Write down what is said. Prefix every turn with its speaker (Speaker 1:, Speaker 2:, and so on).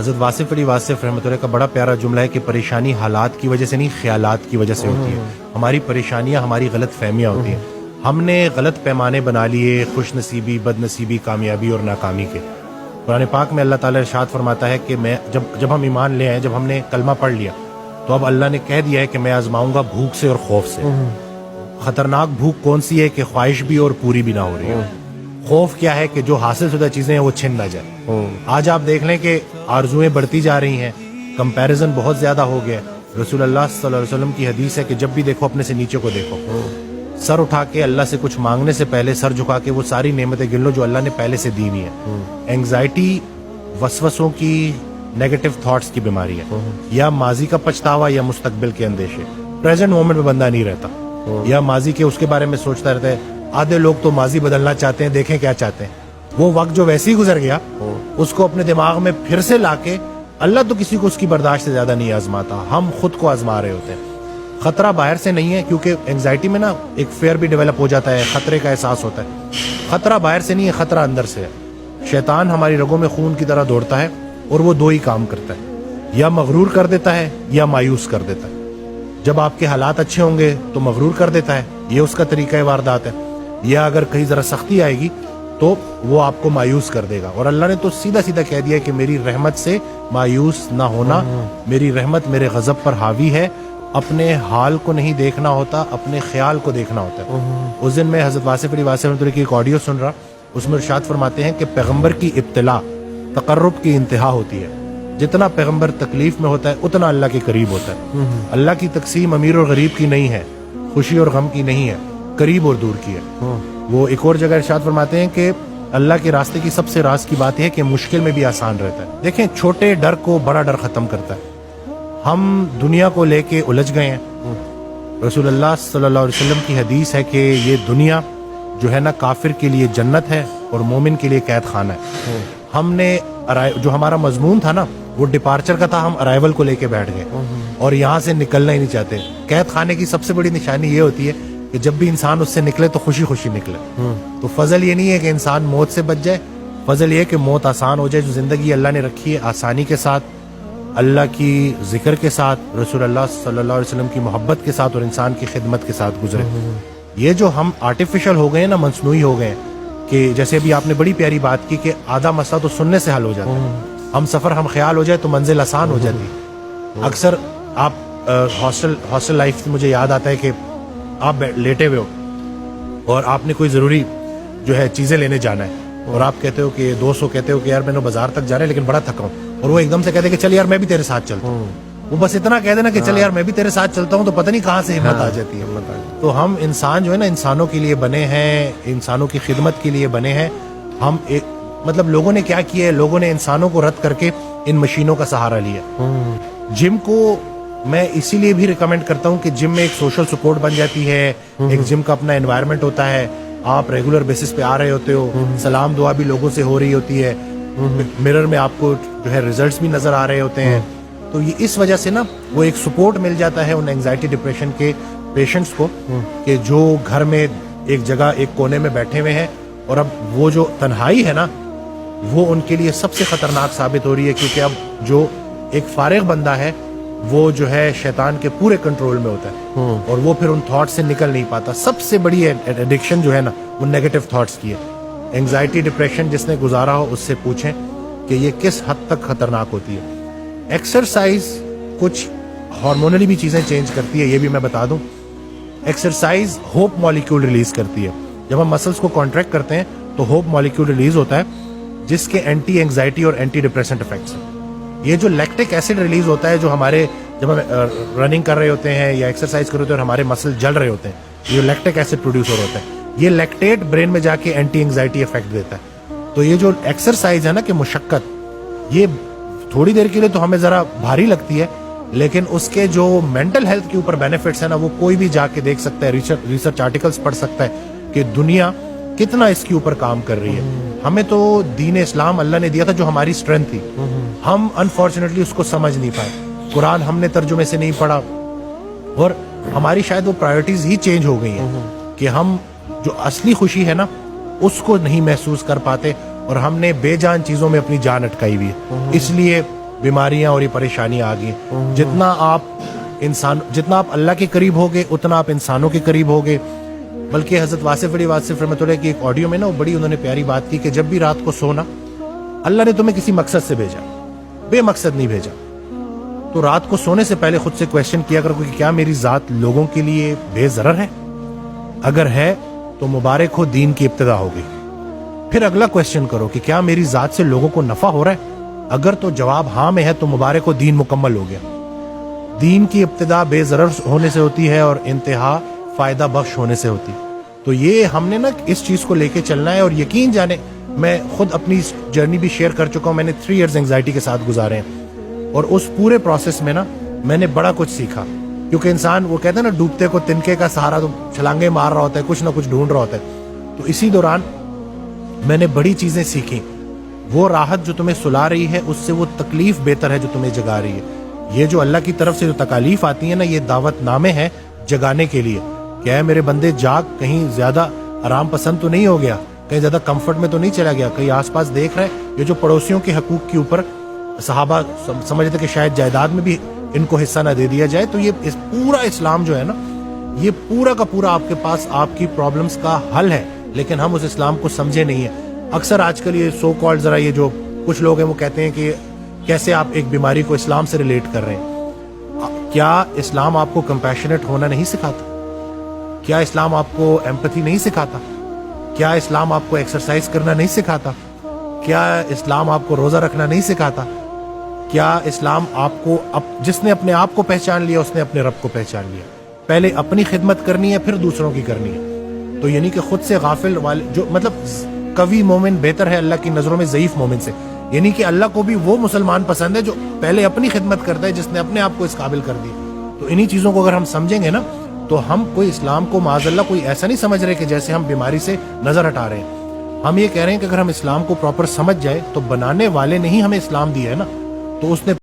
Speaker 1: حضرت واصف علی واصف رحمۃ اللہ کا بڑا پیارا جملہ ہے کہ پریشانی حالات کی وجہ سے نہیں خیالات کی وجہ سے ہوتی ہے. ہماری پریشانیاں ہماری غلط فہمیاں ہوتی ہیں. ہم نے غلط پیمانے بنا لیے خوش نصیبی بد نصیبی کامیابی اور ناکامی کے. قرآن پاک میں اللہ تعالیٰ ارشاد فرماتا ہے کہ میں جب ہم ایمان لے آئے, جب ہم نے کلمہ پڑھ لیا تو اب اللہ نے کہہ دیا ہے کہ میں آزماؤں گا بھوک سے اور خوف سے. خطرناک بھوک کون سی ہے کہ خواہش بھی اور پوری بھی نہ ہو رہی ہے. خوف کیا ہے کہ جو حاصل شدہ چیزیں ہیں وہ چھن نہ جائے. آج آپ دیکھ لیں کہ آرزویں بڑھتی جا رہی ہیں, کمپیریزن بہت زیادہ ہو گیا. رسول اللہ صلی اللہ علیہ وسلم کی حدیث ہے کہ جب بھی دیکھو اپنے سے نیچے کو دیکھو, سر اٹھا کے اللہ سے کچھ مانگنے سے پہلے سر جھکا کے وہ ساری نعمتیں گن لو جو اللہ نے پہلے سے دی ہوئی ہیں. اینگزائٹی وسوسوں کی نیگیٹو تھاٹس کی بیماری ہے, یا ماضی کا پچھتاوا یا مستقبل کے اندیشے. پریزنٹ مومنٹ میں بندہ نہیں رہتا, یا ماضی کے اس کے بارے میں سوچتا رہتا ہے. آدھے لوگ تو ماضی بدلنا چاہتے ہیں, دیکھیں کیا چاہتے ہیں. وہ وقت جو ویسے ہی گزر گیا اس کو اپنے دماغ میں پھر سے لا کے, اللہ تو کسی کو اس کی برداشت سے زیادہ نہیں آزماتا, ہم خود کو آزما رہے ہوتے ہیں. خطرہ باہر سے نہیں ہے, کیونکہ اینگزائٹی میں نا ایک فیئر بھی ڈیولپ ہو جاتا ہے, خطرے کا احساس ہوتا ہے. خطرہ باہر سے نہیں ہے, خطرہ اندر سے ہے. شیطان ہماری رگوں میں خون کی طرح دوڑتا ہے اور وہ دو ہی کام کرتا ہے, یا مغرور کر دیتا ہے یا مایوس کر دیتا ہے. جب آپ کے حالات اچھے ہوں گے تو مغرور کر دیتا ہے, یہ اس کا طریقہ واردات ہے. یا اگر کہیں ذرا سختی آئے گی تو وہ آپ کو مایوس کر دے گا. اور اللہ نے تو سیدھا سیدھا کہہ دیا کہ میری رحمت سے مایوس نہ ہونا, میری رحمت میرے غضب پر حاوی ہے. اپنے حال کو نہیں دیکھنا ہوتا, اپنے خیال کو دیکھنا ہوتا ہے. اس دن میں حضرت واصف علی واصف رحمۃ اللہ کی ایک آڈیو سن رہا, اس میں ارشاد فرماتے ہیں کہ پیغمبر کی ابتلا تقرب کی انتہا ہوتی ہے. جتنا پیغمبر تکلیف میں ہوتا ہے اتنا اللہ کے قریب ہوتا ہے. اللہ کی تقسیم امیر اور غریب کی نہیں ہے, خوشی اور غم کی نہیں ہے, قریب اور دور کی ہے. وہ ایک اور جگہ ارشاد فرماتے ہیں کہ اللہ کے راستے کی سب سے راز کی بات ہے کہ مشکل میں بھی آسان رہتا ہے. دیکھیں, چھوٹے ڈر کو بڑا ڈر ختم کرتا ہے. ہم دنیا کو لے کے الجھ گئے ہیں. رسول اللہ صلی اللہ علیہ وسلم کی حدیث ہے کہ یہ دنیا جو ہے نا کافر کے لیے جنت ہے اور مومن کے لیے قید خانہ ہے. ہم نے جو ہمارا مضمون تھا نا وہ ڈپارچر کا تھا, ہم ارائیول کو لے کے بیٹھ گئے اور یہاں سے نکلنا ہی نہیں چاہتے. قید خانے کی سب سے بڑی نشانی یہ ہوتی ہے کہ جب بھی انسان اس سے نکلے تو خوشی خوشی نکلے. تو فضل یہ نہیں ہے کہ انسان موت سے بچ جائے, فضل یہ کہ موت آسان ہو جائے. جو زندگی اللہ نے رکھی ہے آسانی کے ساتھ, اللہ کی ذکر کے ساتھ, رسول اللہ صلی اللہ علیہ وسلم کی محبت کے ساتھ اور انسان کی خدمت کے ساتھ گزرے. یہ جو ہم آرٹیفیشل ہو گئے نا, مصنوعی ہو گئے, کہ جیسے ابھی آپ نے بڑی پیاری بات کی کہ آدھا مسئلہ تو سننے سے حل ہو جاتا ہے. ہم سفر ہم خیال ہو جائے تو منزل آسان ہو جاتی. اکثر آپ ہاسٹل لائف سے مجھے یاد آتا ہے کہ آپ لیٹے ہوئے ہو اور آپ نے کوئی ضروری جو ہے چیزیں لینے جانا ہے, اور آپ کہتے ہو کہ دوست کو کہتے ہو کہ یار میں نے بازار تک جانا ہے لیکن بڑا تھکا ہوں, اور وہ ایک دم سے کہتے ہیں کہ چل یار میں بھی تیرے ساتھ چلتا ہوں. وہ بس اتنا کہہ دینا کہ چل یار میں بھی تیرے ساتھ چلتا ہوں, تو پتہ نہیں کہاں سے ہمت آ جاتی ہے. تو ہم انسان جو ہے نا انسانوں کے لیے بنے ہیں, انسانوں کی خدمت کے لیے بنے ہیں. ہم ایک مطلب لوگوں نے کیا کیا ہے, لوگوں نے انسانوں کو رد کر کے ان مشینوں کا سہارا لیا. جم کو میں اسی لیے بھی ریکمینڈ کرتا ہوں کہ جم میں ایک سوشل سپورٹ بن جاتی ہے, ایک جم کا اپنا انوائرمنٹ ہوتا ہے, آپ ریگولر بیسس پہ آ رہے ہوتے ہو, سلام دعا بھی لوگوں سے ہو رہی ہوتی ہے, مرر میں آپ کو جو ہے ریزلٹس بھی نظر آ رہے ہوتے ہیں. تو یہ اس وجہ سے نا وہ ایک سپورٹ مل جاتا ہے ان اینگزائٹی ڈپریشن کے پیشنٹس کو, کہ جو گھر میں ایک جگہ ایک کونے میں بیٹھے ہوئے ہیں, اور اب وہ جو تنہائی ہے نا وہ ان کے لیے سب سے خطرناک ثابت ہو رہی ہے, کیونکہ اب جو ایک فارغ بندہ ہے وہ جو ہے شیطان کے پورے کنٹرول میں ہوتا ہے, اور وہ پھر ان تھاٹ سے نکل نہیں پاتا. سب سے بڑی ایڈکشن جو ہے نا وہ نیگیٹو تھاٹس کی ہے. اینگزائٹی ڈپریشن جس نے گزارا ہو اس سے پوچھیں کہ یہ کس حد تک خطرناک ہوتی ہے. ایکسرسائز کچھ ہارمونلی بھی چیزیں چینج کرتی ہے, یہ بھی میں بتا دوں. ایکسرسائز ہوپ مالیکیول ریلیز کرتی ہے. جب ہم مسلس کو کانٹریکٹ کرتے ہیں تو ہوپ مالیکیول ریلیز ہوتا ہے جس کے اینٹی اینگزائٹی اور اینٹی ڈپریسنٹ افیکٹس ہیں. یہ جو لیکٹک ایسڈ ریلیز ہوتا ہے جو ہمارے جب ہم رننگ کر رہے ہوتے ہیں یا ایکسرسائز کر رہے ہوتے ہیں اور ہمارے مسل جل رہے ہوتے ہیں, یہ لیکٹک ایسڈ پروڈیوس ہو رہا ہوتا ہے, یہ لیکٹیٹ برین میں جا کے اینٹی اینگزائٹی افیکٹ دیتا ہے. تو یہ جو ایکسرسائز ہے نا کہ مشقت, یہ تھوڑی دیر کے لیے تو ہمیں ذرا بھاری لگتی ہے, لیکن اس کے جو مینٹل ہیلتھ کے اوپر بینیفٹس ہیں نا وہ کوئی بھی جا کے دیکھ سکتا ہے, ریسرچ آرٹیکلز پڑھ سکتا ہے کہ دنیا کتنا اس کے اوپر کام کر رہی ہے. ہمیں تو دین اسلام اللہ نے دیا تھا جو ہماری اسٹرینتھ تھی, ہم انفارچونیٹلی اس کو سمجھ نہیں پائے. قرآن ہم نے ترجمے سے نہیں پڑھا, اور ہماری شاید وہ پرائرٹیز ہی چینج ہو گئی ہیں کہ ہم جو اصلی خوشی ہے نا اس کو نہیں محسوس کر پاتے, اور ہم نے بے جان چیزوں میں اپنی جان اٹکائی ہوئی ہے. اس لیے بیماریاں اور یہ پریشانیاں آ گئی. جتنا آپ اللہ کے قریب ہوگے اتنا آپ انسانوں کے قریب ہوگے. بلکہ حضرت واصف علی واصف رحمۃ اللہ کی ایک آڈیو میں نا بڑی انہوں نے پیاری بات کی کہ جب بھی رات کو سونا, اللہ نے تمہیں کسی مقصد سے بھیجا, بے مقصد نہیں بھیجا. تو رات کو سونے سے پہلے خود سے کویشچن کیا کرو کہ کیا میری ذات لوگوں کے لیے بے ضرر ہے؟ اگر ہے تو مبارک ہو, دین کی ابتدا ہو گئی. پھر اگلا کویشچن کرو کہ کیا میری ذات سے لوگوں کو نفع ہو رہا ہے؟ اگر تو جواب ہاں میں ہے تو مبارک ہو, دین مکمل ہو گیا. دین کی ابتدا بے ضرر ہونے سے ہوتی ہے اور انتہا فائدہ بخش ہونے سے ہوتی. تو یہ ہم نے نا اس چیز کو لے کے چلنا ہے. اور یقین جانے میں خود اپنی جرنی بھی شیئر کر چکا ہوں. میں نے 3 ایئرز انگزائٹی کے ساتھ گزارے ہیں اور اس پورے پروسیس میں نا میں نے بڑا کچھ سیکھا. کیونکہ انسان وہ کہتے ہیں نا ڈوبتے کو تنکے کا سہارا, تو چھلانگے مار رہا ہوتا ہے, کچھ نہ کچھ ڈھونڈ رہا ہوتا ہے. تو اسی دوران میں نے بڑی چیزیں سیکھی. وہ راحت جو تمہیں سلا رہی ہے اس سے وہ تکلیف بہتر ہے جو تمہیں جگا رہی ہے. یہ جو اللہ کی طرف سے جو تکالیف آتی ہیں نا, یہ دعوت نامے ہیں جگانے کے لیے. کہ اے میرے بندے جاگ, کہیں زیادہ آرام پسند تو نہیں ہو گیا, کہیں زیادہ کمفرٹ میں تو نہیں چلا گیا, کہیں آس پاس دیکھ رہے یہ جو پڑوسیوں کے حقوق کے اوپر صحابہ سمجھتے کہ شاید جائیداد میں بھی ان کو حصہ نہ دے دیا جائے. تو یہ پورا اسلام جو ہے نا, یہ پورا کا پورا آپ کے پاس آپ کی پرابلمز کا حل ہے. لیکن ہم اس اسلام کو سمجھے نہیں ہیں. اکثر آج کل یہ سو کالڈ ذرا یہ جو کچھ لوگ ہیں وہ کہتے ہیں کہ کیسے آپ ایک بیماری کو اسلام سے ریلیٹ کر رہے ہیں. کیا اسلام آپ کو کمپیشنیٹ ہونا نہیں سکھاتا؟ کیا اسلام آپ کو ایمپتھی نہیں سکھاتا؟ کیا اسلام آپ کو ایکسرسائز کرنا نہیں سکھاتا؟ کیا اسلام آپ کو روزہ رکھنا نہیں سکھاتا؟ کیا اسلام آپ کو جس نے اپنے آپ کو پہچان لیا اس نے اپنے رب کو پہچان لیا. پہلے اپنی خدمت کرنی ہے پھر دوسروں کی کرنی ہے. تو یعنی کہ خود سے غافل والے جو مطلب قوی مومن بہتر ہے اللہ کی نظروں میں ضعیف مومن سے. یعنی کہ اللہ کو بھی وہ مسلمان پسند ہے جو پہلے اپنی خدمت کرتا ہے, جس نے اپنے آپ کو اس قابل کر دی. تو انہی چیزوں کو اگر ہم سمجھیں گے نا تو ہم کوئی اسلام کو معاذ اللہ کوئی ایسا نہیں سمجھ رہے کہ جیسے ہم بیماری سے نظر ہٹا رہے ہیں. ہم یہ کہہ رہے ہیں کہ اگر ہم اسلام کو پراپر سمجھ جائے تو بنانے والے نے ہی ہمیں اسلام دیا ہے نا, تو اس نے